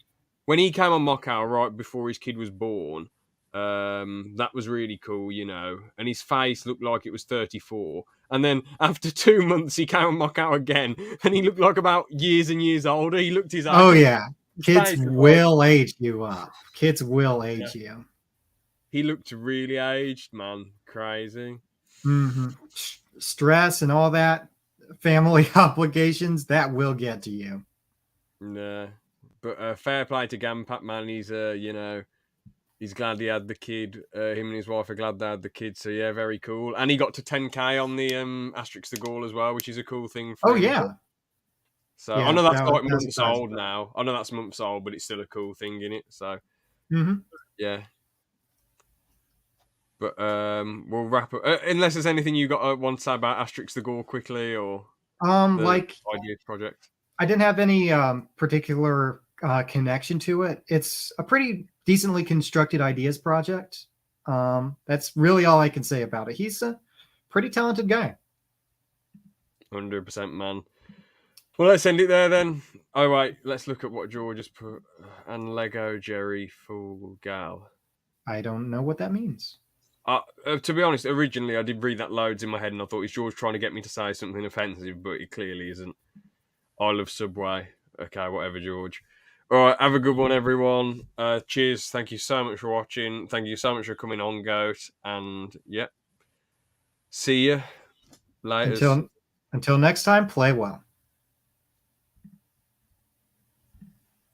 when he came on Mock Hour right before his kid was born, that was really cool, and his face looked like it was 34. And then after 2 months, he came on Mock Hour again, and he looked like about years and years older. He looked his age. Oh, yeah. Kids will age you up. Kids will age you. He looked really aged, man. Crazy. Mm-hmm. Stress and all that, family obligations, that will get to you. Nah. But fair play to Gampat, man. He's, he's glad he had the kid. Him and his wife are glad they had the kid. So, yeah, very cool. And he got to 10K on the Asterix the Gaul as well, which is a cool thing for him. Yeah. So yeah, I know that's like months old now. I know that's months old, but it's still a cool thing, in it. So yeah. But we'll wrap up. Unless there's anything you want to say about Asterix the Gaul quickly, or like idea project. I didn't have any particular connection to it. It's a pretty decently constructed ideas project. That's really all I can say about it. He's a pretty talented guy. 100%, man. Well, let's end it there then. All right, let's look at what George has put. And Lego Jerry Fool Gal. I don't know what that means. To be honest, originally I did read that loads in my head and I thought, is George trying to get me to say something offensive? But it clearly isn't. I love Subway. Okay, whatever, George. All right, have a good one, everyone. Cheers. Thank you so much for watching. Thank you so much for coming on, Goat. And, yeah. See you later. Until next time, play well.